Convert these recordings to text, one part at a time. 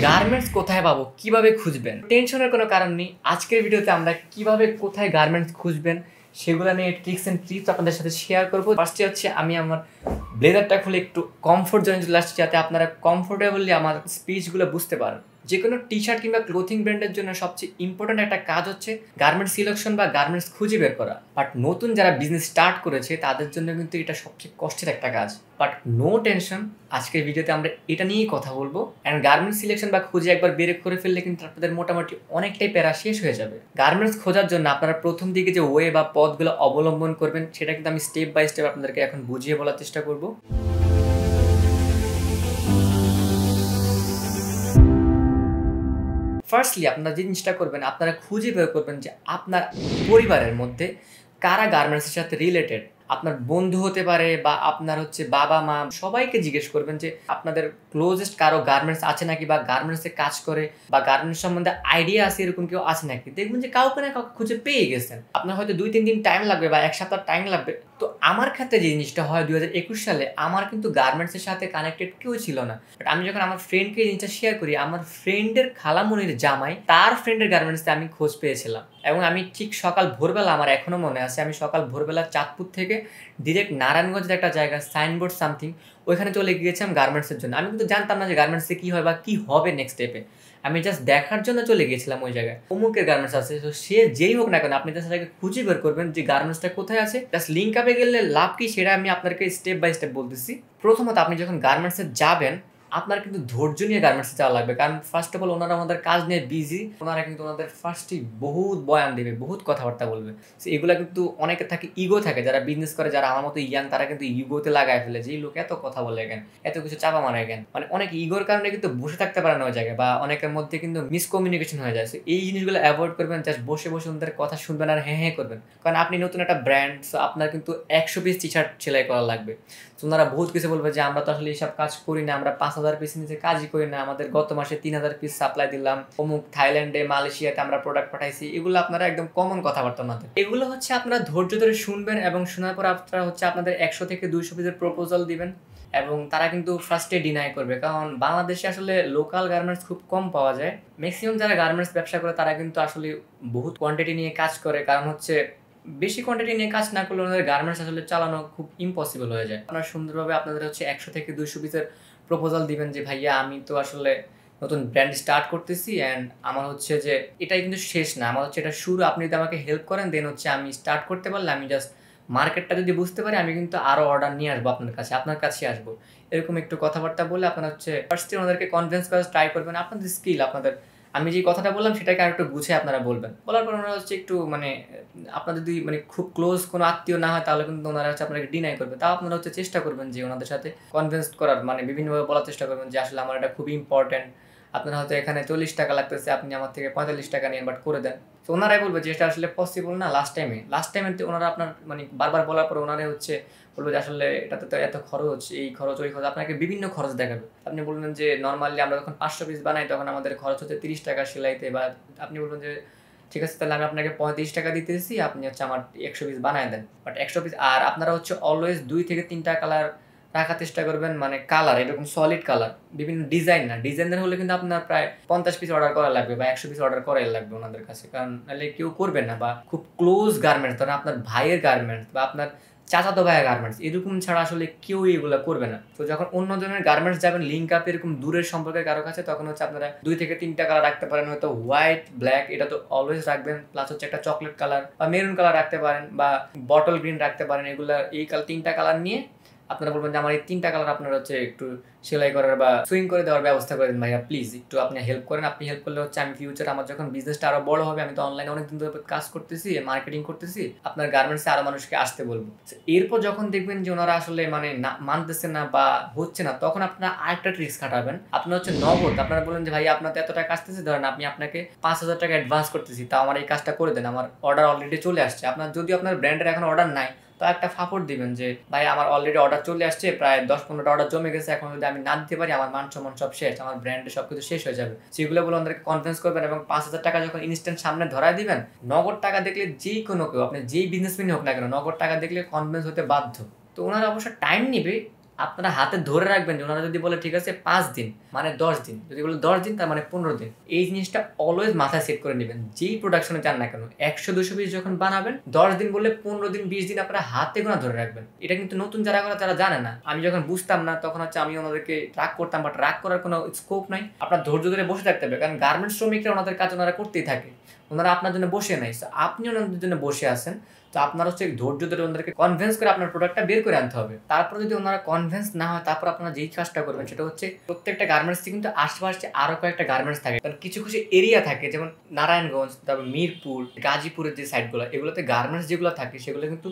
Garments কোথায় পাবো, কিভাবে খুঁজবেন, টেনশনের কোনো কারণ নেই। আজকের ভিডিওতে আমরা কিভাবে কোথায় গার্মেন্টস খুঁজবেন সেগুলো নিয়ে ট্রিক্স এন্ড টিপস আপনাদের সাথে শেয়ার করবো। ফার্স্টে হচ্ছে আমি আমার ব্লেজারটা খুলে একটু কমফোর্ট জোনে চলে আসছি, যাতে আপনারা কমফোর্টেবলি আমার স্পিচগুলো বুঝতে পারেন। যে কোনো টি শার্ট কিংবা ক্লোথিং ব্র্যান্ডের জন্য সবচেয়ে ইম্পর্টেন্ট একটা কাজ হচ্ছে গার্মেন্টস সিলেকশন বা গার্মেন্টস খুঁজে বের করা। বাট নতুন যারা বিজনেস স্টার্ট করেছে তাদের জন্য কিন্তু এটা সবচেয়ে কষ্টের একটা কাজ। বাট নো টেনশন, আজকের ভিডিওতে আমরা এটা নিয়েই কথা বলবো। অ্যান্ড গার্মেন্টস সিলেকশন বা খুঁজে একবার বের করে ফেললে কিন্তু আপনাদের মোটামুটি অনেকটাই প্যারা শেষ হয়ে যাবে। গার্মেন্টস খোঁজার জন্য আপনারা প্রথম দিকে যে ওয়ে বা পথগুলো অবলম্বন করবেন সেটা কিন্তু আমি স্টেপ বাই স্টেপ আপনাদেরকে এখন বুঝিয়ে বলার চেষ্টা করবো। ফার্স্টলি আপনারা যে জিনিসটা করবেন, আপনারা খুঁজে বের করবেন যে আপনার পরিবারের মধ্যে কারা গার্মেন্টসের সাথে রিলেটেড। আপনার বন্ধু হতে পারে বা আপনার হচ্ছে বাবা মা, সবাইকে জিজ্ঞেস করবেন যে আপনাদের ক্লোজেস্ট কারো গার্মেন্টস আছে নাকি, বা গার্মেন্টসে কাজ করে বা গার্মেন্টস সম্বন্ধে আইডিয়া আছে এরকম কেউ আছে নাকি। দেখবেন যে কাউকে না কাউকে খুঁজে পেয়ে গেছেন। আপনার হয়তো 2-3 দিন টাইম লাগবে বা 1 সপ্তাহ টাইম লাগবে। তো আমার ক্ষেত্রে যে জিনিসটা হয় 2021 সালে আমার কিন্তু গার্মেন্টসের সাথে কানেক্টেড কেউ ছিল না। বাট আমি যখন আমার ফ্রেন্ডকে এই জিনিসটা শেয়ার করি, আমার ফ্রেন্ডের খালামণির জামাই তার ফ্রেন্ডের গার্মেন্টসে আমি খোঁজ পেয়েছিলাম। এবং আমি ঠিক সকাল ভোরবেলা, আমার এখনও মনে আছে, আমি সকাল ভোরবেলা চাঁদপুর থেকে ডিরেক্ট নারায়ণগঞ্জের একটা জায়গা সাইনবোর্ড সামথিং, ওইখানে চলে গিয়েছিলাম গার্মেন্টসের জন্য। আমি কিন্তু জানতাম না যে গার্মেন্টসে কী হয় বা কী হবে নেক্সট স্টেপে। আমি জাস্ট দেখার জন্য চলে গিয়েছিলাম ওই জায়গায়। অমুকের গার্মেন্টস আছে, তো সে যেই হোক না কেন আপনি জাস্ট তাকে খুঁজে বের করবেন যে গার্মেন্টসটা কোথায় আছে। জাস্ট লিঙ্ক আপে গেলে লাভ কি সেটা আমি আপনাকে স্টেপ বাই স্টেপ বলতেছি। প্রথমত আপনি যখন গার্মেন্টসে যাবেন আপনার কিন্তু ধৈর্য নিয়ে গার্মেন্টসে যাওয়া লাগবে। কারণ ফার্স্ট অফ অল ওনারা আমাদের কাজ নিয়ে বিজি, ওনারা কিন্তু ওনাদের ফার্স্টই বহুত বয়ান দেবে, বহুত কথাবার্তা বলবে। সো এগুলো কিন্তু অনেকে থাকে, ইগো থাকে, যারা বিজনেস করে, যারা আমার মতো ইয়াং, তারা কিন্তু ইগোতে লাগায় ফেলে যে এই লোক এত কথা বলে কেন, এত কিছু চাপা মারায় কেন। মানে অনেক ইগোর কারণে কিন্তু বসে থাকতে পারে না ওই জায়গায়, বা অনেকের মধ্যে কিন্তু মিসকমিউনিকেশন হয়ে যায়। সো এই জিনিসগুলো অ্যাভয়েড করবেন। জাস্ট বসে বসে ওনাদের কথা শুনবেন আর হ্যাঁ হ্যাঁ করবেন। কারণ আপনি নতুন একটা ব্র্যান্ড, সো আপনার কিন্তু 100 পিস টি শার্ট সেলাই করা লাগবে। ওনারা বহুত কিছু বলবে যে আমরা তো আসলে এইসব কাজ করি না, আমরা 5000 পিস নিচে কাজই করি না, আমাদের গত মাসে 3000 পিস সাপ্লাই দিলাম, অমুক থাইল্যান্ডে মালয়েশিয়াতে আমরা প্রোডাক্ট পাঠাইছি। এগুলো আপনারা একদম কমন কথাবার্তা ওনাদের। এগুলো হচ্ছে আপনারা ধৈর্য ধরে শুনবেন এবং শোনার পর আপনারা হচ্ছে আপনাদের 100 থেকে 200 পিসের প্রপোজাল দিবেন। এবং তারা কিন্তু ফার্স্টে ডিনাই করবে, কারণ বাংলাদেশে আসলে লোকাল গার্মেন্টস খুব কম পাওয়া যায়। ম্যাক্সিমাম যারা গার্মেন্টস ব্যবসা করে তারা কিন্তু আসলে বহুত কোয়ান্টিটি নিয়ে কাজ করে, কারণ হচ্ছে বেশি কোয়ান্টিটি নিয়ে কাজ না করলে ওনাদের গার্মেন্টস আসলে চালানো খুব ইম্পসিবল হয়ে যায়। আপনারা সুন্দরভাবে আপনাদের হচ্ছে 100 থেকে 200 পিসের প্রপোজাল দিবেন যে ভাইয়া আমি তো আসলে নতুন ব্র্যান্ড স্টার্ট করতেছি, অ্যান্ড আমার হচ্ছে যে এটাই কিন্তু শেষ না, আমার হচ্ছে এটা শুরু। আপনি যদি আমাকে হেল্প করেন দেন হচ্ছে আমি স্টার্ট করতে পারলে, আমি জাস্ট মার্কেটটা যদি বুঝতে পারি আমি কিন্তু আরও অর্ডার নিয়ে আসবো আপনার কাছে আসবো। এরকম একটু কথাবার্তা বলে আপনারা হচ্ছে ফার্স্টে ওনাদেরকে কনভিন্স করার ট্রাই করবেন। আপনাদের স্কিল, আপনাদের আমি যে কথাটা বললাম সেটাকে আর একটু গুছিয়ে আপনারা বলবেন। বলার পর ওনারা হচ্ছে একটু মানে আপনার যদি মানে খুব ক্লোজ কোনো আত্মীয় না হয় তাহলে কিন্তু ওনারা হচ্ছে আপনাকে ডিনাই করবে। তাও আপনারা হচ্ছে চেষ্টা করবেন যে ওনাদের সাথে কনভিন্স করার, মানে বিভিন্নভাবে বলার চেষ্টা করবেন যে আসলে আমার এটা খুবই ইম্পর্টেন্ট, আপনার হয়তো এখানে 40 টাকা লাগতেছে, আপনি আমার থেকে 45 টাকা নিয়ে বাট করে দেন। তো ওনারাই বলবে যে এটা আসলে পসিবল না। লাস্ট টাইমে ওনারা আপনার মানে বারবার বলার পর ওনারাই হচ্ছে বলবো যে আসলে এটাতে তো এত খরচ, এই খরচ ওই খরচ, আপনাকে বিভিন্ন খরচ দেখাবে। আপনি বলবেন যে নর্মালি আমরা যখন 500 পিস বানাই তখন আমাদের খরচ হচ্ছে 30 টাকা সেলাইতে, বা আপনি বলবেন যে ঠিক আছে তাহলে আমি আপনাকে 35 টাকা দিতেছি, আপনি হচ্ছে আমার 100 পিস বানায় দেন। বাট 100 পিস, আর আপনারা হচ্ছে অলওয়েজ 2 থেকে 3টা কালার রাখার চেষ্টা করবেন, মানে কালার এরকম সলিড কালার, বিভিন্ন ডিজাইন না। ডিজাইনের হলে কিন্তু আপনার প্রায় 50 পিস অর্ডার করা লাগবে বা 100 পিস অর্ডার করাই লাগবে ওনাদের কাছে, কারণ নাহলে কেউ করবে না। বা খুব ক্লোজ গার্মেন্টস, ধরেন আপনার ভাইয়ের গার্মেন্টস বা আপনার চাচাতো ভাইয়ের গার্মেন্টস, এরকম ছাড়া আসলে কেউই এগুলো করবে না। তো যখন অন্য ধরনের গার্মেন্টস যাবেন লিঙ্ক আপ এরকম দূরের সম্পর্কের কারো কাছে, তখন হচ্ছে আপনারা 2 থেকে 3টা কালার রাখতে পারেন, হয়তো হোয়াইট, ব্ল্যাক, এটা তো অলওয়েজ রাখবেন, প্লাস হচ্ছে একটা চকলেট কালার বা মেরুন কালার রাখতে পারেন, বা বটল গ্রিন রাখতে পারেন। এগুলা এই 3টা কালার নিয়ে আপনারা বলবেন যে আমার এই 3টা কালার আপনারা হচ্ছে একটু সেলাই করার বা সুইং করে দেওয়ার ব্যবস্থা করে দিন ভাইয়া, প্লিজ একটু আপনি হেল্প করেন। আপনি হেল্প করলে হচ্ছে আমি ফিউচার আমার যখন বিজনেসটা আরো বড় হবে, আমি তো অনলাইনে অনেকদিন ধরে কাজ করতেছি, মার্কেটিং করতেছি, আপনার গার্মেন্টসে আরো মানুষকে আসতে বলবো। এরপর যখন দেখবেন যে ওনারা আসলে মানে না মানতেছে না বা হচ্ছে না, তখন আপনারা আরেকটা ট্রিক্স খাটাবেন। আপনার হচ্ছে নগদ, আপনারা বলেন যে ভাই আপনার তো এত টাকা আসতেছে, ধরেন আপনাকে 5000 টাকা অ্যাডভান্স করতেছি, তা আমার এই কাজটা করে দেন, আমার অর্ডার অলরেডি চলে আসছে। আপনার যদি আপনার ব্র্যান্ডের এখন অর্ডার নাই তো একটা ফাপড় দিবেন যে ভাই আমার অলরেডি অর্ডার চলে আসছে, প্রায় 10-15টা অর্ডার জমে গেছে, এখন যদি আমি না দিতে পারি আমার মান সম্মান সব শেষ, আমার ব্র্যান্ডে সবকিছু শেষ হয়ে যাবে। সেগুলো বলে ওনাদেরকে কনভিন্স করবেন এবং 5000 টাকা যখন ইনস্ট্যান্ট সামনে ধরায় দিবেন, নগদ টাকা দেখলে যে কোনো কেউ, আপনি যেই বিজনেসম্যানই হোক না কেন, নগদ টাকা দেখলে কনভিন্স হতে বাধ্য। তো ওনারা অবশ্য টাইম নেবে, আপনারা হাতে ধরে রাখবেন যে ওনারা যদি বলে ঠিক আছে 5 দিন মানে 10 দিন, যদি বলে 10 দিন তার মানে 15 দিন। এই জিনিসটা অলওয়েজ মাথায় সেট করে নেবেন, যেই প্রোডাকশনে চান না কেন 100-200 পিস যখন বানাবেন 10 দিন বললে 15 দিন 20 দিন আপনারা হাতে গোনা ধরে রাখবেন। এটা কিন্তু নতুন যারা করে তারা জানে না। আমি যখন বুঝতাম না তখন হচ্ছে আমি ওনাদেরকে রাগ করতাম, বাট রাগ করার কোনো স্কোপ নাই। আপনার ধৈর্য ধরে বসে থাকতে হবে, কারণ গার্মেন্টস শ্রমিকরা ওনাদের কাজ ওনারা করতেই থাকে, ওনারা আপনার জন্য বসে নাই। আপনি ওনাদের জন্য বসে আছেন, তো আপনার হচ্ছে ধৈর্য ধরে ওনাদেরকে কনভিন্স করে আপনার প্রোডাক্টটা বের করে আনতে হবে। তারপর যদি ওনারা কনভিন্স না হয় তারপর আপনারা যেই কাজটা করবেন সেটা হচ্ছে প্রত্যেকটা গার্মেন্টসে কিন্তু আশেপাশে আরো কয়েকটা গার্মেন্টস থাকে, কারণ কিছু কিছু এরিয়া থাকে যেমন নারায়ণগঞ্জ, তারপর মিরপুর, গাজীপুরের যে সাইডগুলো, এগুলোতে গার্মেন্টস যেগুলো থাকে সেগুলো কিন্তু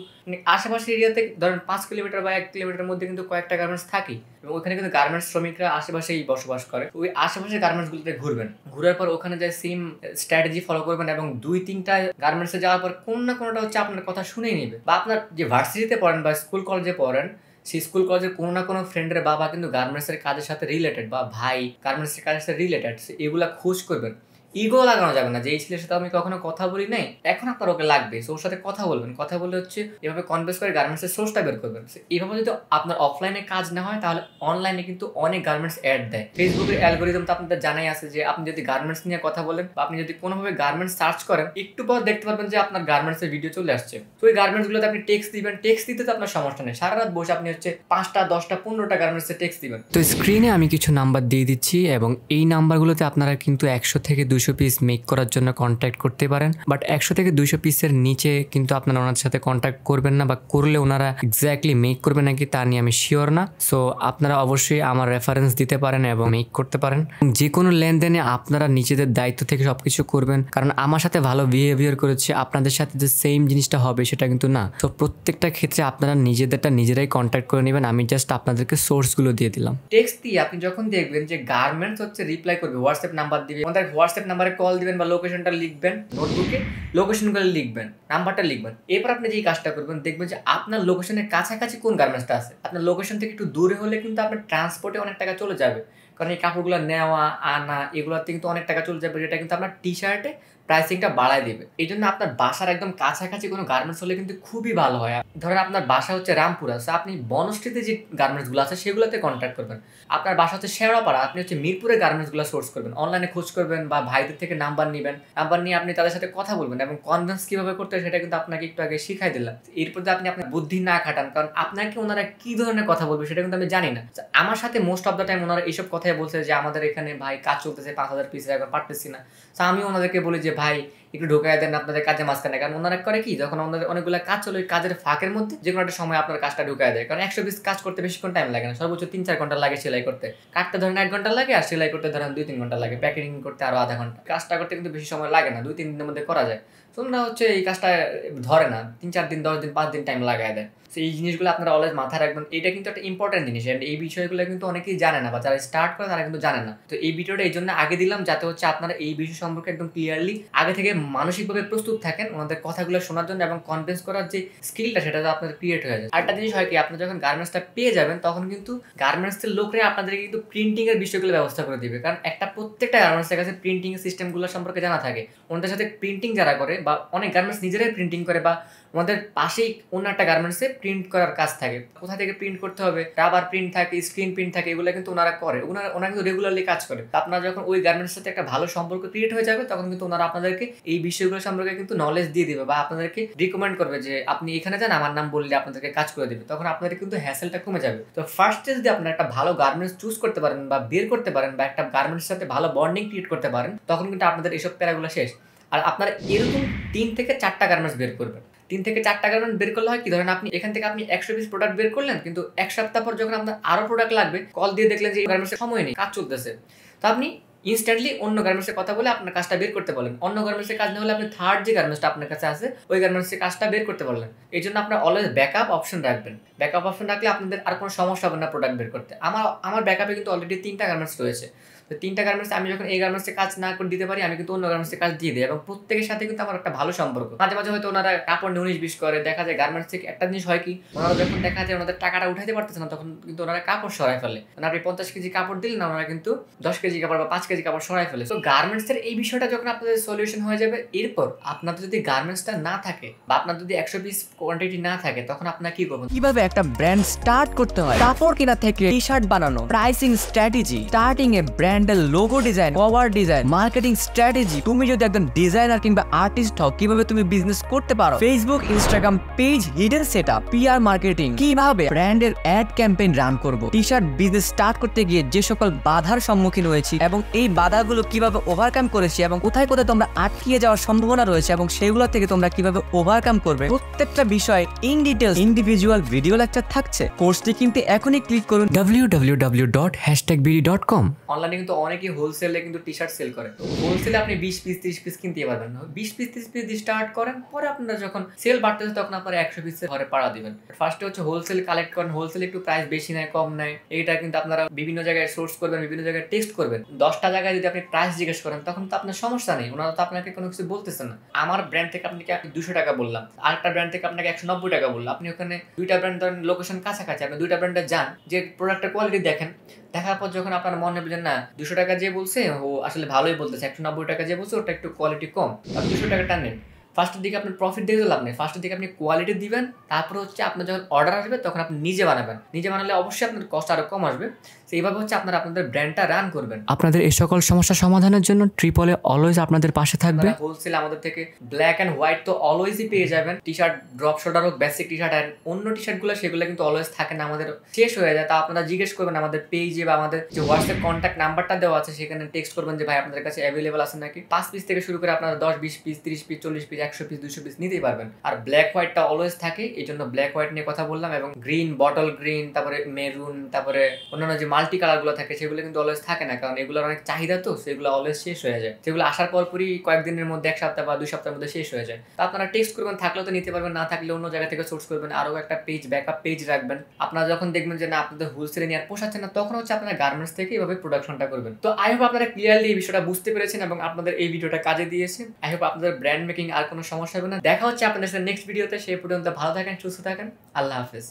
আশেপাশে এরিয়াতে ধরেন 5 কিলোমিটার বা 1 কিলোমিটার মধ্যে কিন্তু কয়েকটা গার্মেন্টস থাকে, এবং ওখানে কিন্তু গার্মেন্টস শ্রমিকরা আশেপাশেই বসবাস করে। ওই আশেপাশের গার্মেন্টসগুলোতে ঘুরবেন, ঘুরার পর ওখানে যায় সেম স্ট্র্যাটেজি ফলো করবেন, এবং 2-3টা গার্মেন্টসে যাওয়ার পর কোন না কোনোটা হচ্ছে আপনার কথা শুনেই নেবে। বা আপনার যে ভার্সিটিতে পড়েন বা স্কুল কলেজে পড়েন, সেই স্কুল কলেজের কোনো না কোনো ফ্রেন্ডের বাবা কিন্তু গার্মেন্টসের কাজের সাথে রিলেটেড, বা ভাই গার্মেন্টসের কাজের সাথে রিলেটেড, এগুলা খোঁজ করবেন। ইগো লাগানো যাবে না যে এই ছেলের সাথে আমি কখনো কথা বলি নাই, এখন আপনার ওকে লাগবে, ওর সাথে কথা বলবেন। কথা বলে হচ্ছে এভাবে কনভিন্স করে গার্মেন্টসের সোর্সটা বের করবেন। এইভাবে যদি আপনার অফলাইনে কাজ না হয় তাহলে অনলাইনে কিন্তু অনেক গার্মেন্টস অ্যাড দেয়। ফেসবুকের অ্যালগোরিদম তো আপনাদের জানাই আছে যে আপনি যদি গার্মেন্টস নিয়ে কথা বলেন বা আপনি যদি কোনোভাবে গার্মেন্টস সার্চ করেন, একটু পর দেখতে পারবেন যে আপনার গার্মেন্টসের ভিডিও চলে আসছে। তো ওই গার্মেন্টসগুলোতে আপনি টেক্সট দিবেন, টেক্সট দিতে তো আপনার সমস্যা নেই, সারা রাত বসে আপনি হচ্ছে 5টা 10টা 15টা গার্মেন্টসে টেক্সট দিবেন। তো স্ক্রিনে আমি কিছু নাম্বার দিয়ে দিচ্ছি, এবং এই নাম্বারগুলোতে আপনারা কিন্তু 100 থেকে 200 পিস মেক করার জন্য কন্ট্যাক্ট করতে পারেন। বাট 100 থেকে 200 পিসের নিচে কিন্তু আপনারা ওনাদের সাথে কন্ট্যাক্ট করবেন না, বা করলে ওনারা এক্স্যাক্টলি মেক করবে নাকি তা নিয়ে আমি শিওর না। সো আপনারা অবশ্যই আমার রেফারেন্স দিতে পারেন এবং মেক করতে পারেন। যে কোনো লেনদেনে আপনারা নিজেদের দায়িত্ব থেকে সবকিছু করবেন, কারণ আমার সাথে ভালো বিহেভিয়ার করেছে, আপনাদের সাথে যে সেম জিনিসটা হবে সেটা কিন্তু না। তো প্রত্যেকটা ক্ষেত্রে আপনারা নিজেদেরটা নিজেরাই কন্ট্যাক্ট করে নেবেন। আমি জাস্ট আপনাদেরকে সোর্সগুলো দিয়ে দিলাম। টেক্সট দিয়ে আপনি যখন দেখবেন যে গার্মেন্টস হচ্ছে রিপ্লাই করবে, হোয়াটসঅ্যাপ নাম্বার দিবে, আমাদের হোয়াটসঅ্যাপ নাম্বারে কল দিবেন বা লোকেশনটা লিখবেন, নোটবুকে লোকেশনগুলো লিখবেন, নাম্বারটা লিখবেন। এরপর আপনি যেই কাজটা করবেন দেখবেন যে আপনার লোকেশনের কাছাকাছি কোন গার্মেন্টসটা আছে। আপনার লোকেশন থেকে একটু দূরে হলে কিন্তু আপনার ট্রান্সপোর্টে অনেক টাকা চলে যাবে, কারণ এই কাপড়গুলো নেওয়া আনা এগুলোতে কিন্তু অনেক টাকা চলে যাবে, যেটা কিন্তু আপনার টি শার্টে প্রাইসিংটা বাড়ায় দিবে। এই জন্য আপনার বাসার একদম কাছাকাছি কোনো গার্মেন্টস হলে কিন্তু খুবই ভালো হয়। ধরেন আপনার বাসা হচ্ছে রামপুরা, সো আপনি বনশ্রীতে যে গার্মেন্টসগুলো আছে সেগুলোতে কন্ট্যাক্ট করবেন। আপনার বাসা হচ্ছে শেওড়াপাড়া, আপনি হচ্ছে মিরপুরের গার্মেন্টসগুলো সোর্স করবেন, অনলাইনে খোঁজ করবেন বা ভাইদের থেকে নাম্বার নেবেন, নাম্বার নিয়ে আপনি তাদের সাথে কথা বলবেন, এবং কনভিন্স কিভাবে করতে হয় সেটা কিন্তু আপনাকে একটু আগে শিখাই দিলাম। এরপর যে আপনি আপনার বুদ্ধি না খাটান, কারণ আপনাকে ওনারা কি ধরনের কথা বলবে সেটা কিন্তু আমি জানি না। আমার সাথে মোস্ট অফ দ্য টাইম ওনারা এইসব কথাই বলছে যে আমাদের এখানে ভাই কাজ চলতেছে 5000 পিসের, এখন পারতেছি না। তো আমি ওনাদেরকে বলি যে ভাই একটু ঢোকায় দেন আপনাদের কাজে মাঝখানে, কারণ ওনারা করে কি যখন ওনাদের অনেকগুলো কাজ চলে ওই কাজের ফাঁকের মধ্যে যে কোনো একটা সময় আপনার কাজটা ঢুকায় দেয়, কারণ 100 পিস কাজ করতে বেশিক্ষণ টাইম লাগে না, সর্বোচ্চ 3-4 ঘন্টা লাগে সেলাই করতে। কাটতে ধরেন 1 ঘন্টা লাগে, আর সেলাই করতে ধরেন 2-3 ঘন্টা লাগে, প্যাকেটিং করতে আরো আধা ঘন্টা। কাজটা করতে কিন্তু বেশি সময় লাগে না, 2-3 দিনের মধ্যে করা যায়। তোমরা হচ্ছে এই কাজটা ধরে না 3-4 দিন 10 দিন 5 দিন টাইম লাগায় দেয়। তো এই জিনিসগুলো আপনারা অলওয়েজ মাথায় রাখবেন, এটা কিন্তু একটা ইম্পর্টেন্ট জিনিস, এন্ড এই বিষয়গুলো কিন্তু অনেকেই জানে না, বা যারা স্টার্ট করে তারা কিন্তু জানে না। তো এই ভিডিওটা এই জন্য আগে দিলাম যাতে হচ্ছে আপনারা এই বিষয় সম্পর্কে একদম ক্লিয়ারলি আগে থেকে মানসিকভাবে প্রস্তুত থাকেন ওনাদের কথাগুলো শোনার জন্য, এবং কনভিন্স করার যে স্কিলটা সেটা আপনাদের ক্রিয়েট হয়ে যায়। আরেকটা জিনিস হয় কি, আপনি যখন গার্মেন্টসটা পেয়ে যাবেন তখন কিন্তু গার্মেন্টসের লোকরা আপনাদেরকে কিন্তু প্রিন্টিং এর বিষয়গুলো ব্যবস্থা করে দিবে, কারণ প্রত্যেকটা গার্মেন্টসের কাছে প্রিন্টিং এর সিস্টেমগুলো সম্পর্কে জানা থাকে। ওনাদের সাথে প্রিন্টিং যারা করে, বা অনেক গার্মেন্টস নিজেরাই প্রিন্টিং করে, বা আমাদের পাশেই অন্য একটা গার্মেন্টসে প্রিন্ট করার কাজ থাকে, কোথা থেকে প্রিন্ট করতে হবে, রাবার প্রিন্ট থাকে, স্ক্রিন প্রিন্ট থাকে, এগুলো কিন্তু ওনারা করে, ওনারা কিন্তু রেগুলারলি কাজ করে। আপনারা যখন ওই গার্মেন্টসের সাথে একটা ভালো সম্পর্ক ক্রিয়েট হয়ে যাবে তখন কিন্তু ওনারা আপনাদেরকে এই বিষয়গুলো সম্পর্কে কিন্তু নলেজ দিয়ে দিবে, বা আপনাদেরকে রিকমেন্ড করবে যে আপনি এখানে যান, আমার নাম বললে আপনাদেরকে কাজ করে দিবে, তখন আপনাদের কিন্তু হ্যাসেলটা কমে যাবে। তো ফার্স্টে যদি আপনারা একটা ভালো গার্মেন্টস চুজ করতে পারেন বা বের করতে পারেন, বা একটা গার্মেন্টসের সাথে ভালো বন্ডিং ক্রিয়েট করতে পারেন, তখন কিন্তু আপনাদের এইসব প্যারাগুলো শেষ। আর আপনারা এরকম 3 থেকে 4টা গার্মেন্টস বের করবেন। 3 থেকে 4টা গার্মেন্ট বের করলে হয় কি, ধরেন আপনি এখান থেকে আপনি 100 পিস প্রোডাক্ট বের করলেন, কিন্তু 1 সপ্তাহ পর যখন আপনার আরো প্রোডাক্ট লাগবে, কল দিয়ে দেখলেন যে এই গার্মেন্টসের সময় নেই, কাজ চলতেছে, তো আপনি ইনস্ট্যান্টলি অন্য গার্মেন্টসের কথা বলে আপনার কাজটা বের করতে বলেন। অন্য গার্মেন্টসের কাজ না হলে আপনি থার্ড যে গার্মেন্টসটা আপনার কাছে আছে ওই গার্মেন্টসের কাজটা বের করতে বললেন। এই জন্য আপনার অলওয়েজ ব্যাকআপ অপশন রাখবেন। ব্যাকআপ অপশন রাখলে আপনাদের আর কোনো সমস্যা হবে না প্রোডাক্ট বের করতে। আমার ব্যাকআপে কিন্তু অলরেডি 3টা গার্মেন্টস রয়েছে। তো 3টা গার্মেন্টসে আমি যখন এই গার্মেন্টসে কাজ না করে দিতে পারি, আমি কিন্তু অন্য গার্মেন্টসে কাজ দিয়ে দিই এবং প্রত্যেকের সাথে কিন্তু আমার একটা ভালো সম্পর্ক। মাঝে মাঝে হয়তো ওনারা কাপড় 19-20 করে, দেখা যায় গার্মেন্টস থেকে একটা জিনিস হয় কি, ওনারা যখন দেখা যায় ওনাদের টাকাটা উঠাতে পারতেছে না, তখন কিন্তু ওনারা কাপড় সরাই ফেলে। মানে আপনি 50 কেজি কাপড় দিলেন না, ওনারা কিন্তু 10 কেজি কাপড় বা 5 কেজি কাপড় সরাই ফেলে। তো গার্মেন্টসের এই বিষয়টা যখন আপনাদের সলিউশন হয়ে যাবে, এরপর আপনাদের যদি গার্মেন্টসটা না থাকে বা আপনার যদি 100 পিস কোয়ান্টিটি না থাকে, তখন আপনার কি করবেন? কিভাবে একটা ব্র্যান্ড স্টার্ট করতে হয়, কাপড় কেনা থেকে টি-শার্ট বানানো, প্রাইসিং স্ট্র্যাটেজি, স্টার্টিং এ ব্র্যান্ডের logo design, cover design, marketing strategy. তুমি যদি একজন ডিজাইনার কিংবা আর্টিস্ট হও, কিভাবে তুমি বিজনেস করতে পারো, Facebook, Instagram page, hidden setup, PR marketing, কিভাবে ব্র্যান্ডের অ্যাড ক্যাম্পেইন রান করব, টি-শার্ট বিজনেস স্টার্ট করতে গিয়ে যে সকল বাধার সম্মুখীন হয়েছি এবং এই বাধাগুলো কিভাবে ওভারকাম করেছি এবং কোথায় কোথায় তোমরা আটকিয়ে যাওয়ার সম্ভাবনা রয়েছে এবং সেগুলো থেকে তোমরা কিভাবে ওভারকাম করবে, প্রত্যেকটা বিষয় in details individual video lecture থাকছে। কোর্সটি কিন্তু এখনই ক্লিক করুন www.bd.com। অনলাইনে কিন্তু অনেকেই হোলসেলে কিন্তু টি-শার্ট সেল করে। তো হোলসেলে আপনি 20 পিস 30 পিস কিনতে পারবেন না। 20 পিস 30 পিস দিয়ে স্টার্ট করেন, পরে আপনারা যখন সেল বাড়তেছে তখন আপনারা 100 পিসের ঘরে পাড়া দিবেন। ফার্স্টে হচ্ছে হোলসেল কালেক্ট করেন, হোলসেলে একটু প্রাইস বেশি নেয় কম নেয়, এইটা কিন্তু আপনারা বিভিন্ন জায়গায় সোর্স করবেন, বিভিন্ন জায়গায় টেস্ট করবেন। 10টা জায়গায় যদি আপনি প্রাইস জিজ্ঞেস করেন তখন তো আপনার সমস্যা নেই, ওনারা তো আপনাকে কোনো কিছু বলতেছে না। আমার ব্র্যান্ড থেকে আপনাকে 200 টাকা বললাম, আরেকটা ব্র্যান্ড থেকে আপনাকে 190 টাকা বললাম, আপনি ওখানে দুইটা ব্র্যান্ড ধরেন লোকেশন কাছাকাছি, আপনি দুইটা ব্র্যান্ডে যান, যে প্রোডাক্টের কোয়ালিটি দেখেন, দেখার পর যখন আপনার মনে হবে যে না 200 টাকা যে বলছে ও আসলে ভালোই বলতেছে, 190 টাকা যে বলছে ওটা একটু কোয়ালিটি কম, আপনি 200 টাকা টানেন। ফার্স্টের দিকে আপনার প্রফিট দিয়ে লাভ নেই, ফার্স্টের দিকে আপনি কোয়ালিটি দিবেন, তারপর হচ্ছে আপনার যখন অর্ডার আসবে তখন আপনি নিজে বানাবেন, নিজে বানালে অবশ্যই আপনার কস্ট আরো কম আসবে। এইভাবে হচ্ছে আপনারা আপনাদের ব্র্যান্ডটা রান করবেন। আপনাদের এই সকল সমস্যা সমাধানের জন্য ট্রিপলে অলওয়েজ আপনাদের পাশে থাকবে। হোলসেল আমাদের থেকে ব্ল্যাক এন্ড হোয়াইট তো অলওয়েজই পেয়ে যাবেন, টি-শার্ট ড্রপ শোল্ডার হোক, বেসিক টি-শার্ট আর অন্য টি-শার্টগুলো সেগুলো কিন্তু অলওয়েজ থাকে না, আমাদের শেষ হয়ে যায়। তা আপনারা জিজ্ঞেস করবেন আমাদের পেজে বা আমাদের যে হোয়াটসঅ্যাপ কন্ট্যাক্ট নাম্বারটা দেওয়া আছে সেখানে টেক্সট করবেন যে ভাই আপনাদের কাছে অ্যাভেলেবল আছে নাকি। 5 পিস থেকে শুরু করে আপনারা 10 20 piece 30 piece 40 piece 100 piece 200 piece নিতেই পারবেন। আর ব্ল্যাক হোয়াইটটা অলওয়েজ থাকে, এই জন্য ব্ল্যাক হোয়াইট নিয়ে কথা বললাম, এবং গ্রিন, বটল গ্রিন, তারপরে মেরুন, তারপরে অন্যান্য যে মাল্টি কালারগুলো থাকে সেগুলো কিন্তু অলওয়েজ থাকে না, কারণ এগুলোর অনেক চাহিদা, তো সেগুলো অলওয়েজ শেষ হয়ে যায়, সেগুলো আসার পরই কয়েকদিনের মধ্যে 1 সপ্তাহ বা 2 সপ্তাহের মধ্যে শেষ হয়ে যায়। তো আপনারা টেক্সট করবেন, থাকলেও তো নিতে পারবেন, না থাকলে অন্য জায়গা থেকে সোর্স করবেন, আরও একটা পেজ ব্যাকআপ পেজ রাখবেন। আপনারা যখন দেখবেন যে না আপনাদের হোলসেলে নিয়ে আর পোষাচ্ছে না, তখন হচ্ছে আপনারা গার্মেন্টস থেকে এইভাবে প্রোডাকশনটা করবেন। তো আই হোপ আপনারা ক্লিয়ারলি এই বিষয়টা বুঝতে পেরেছেন এবং আপনাদের এই ভিডিওটা কাজে দিয়েছে। আই হোপ আপনাদের ব্র্যান্ড মেকিং আর কোনো সমস্যা হবে না। দেখা হচ্ছে আপনাদের সাথে নেক্সট ভিডিওতে, সেই পর্যন্ত ভালো থাকেন, সুস্থ থাকেন, আল্লাহ হাফেজ।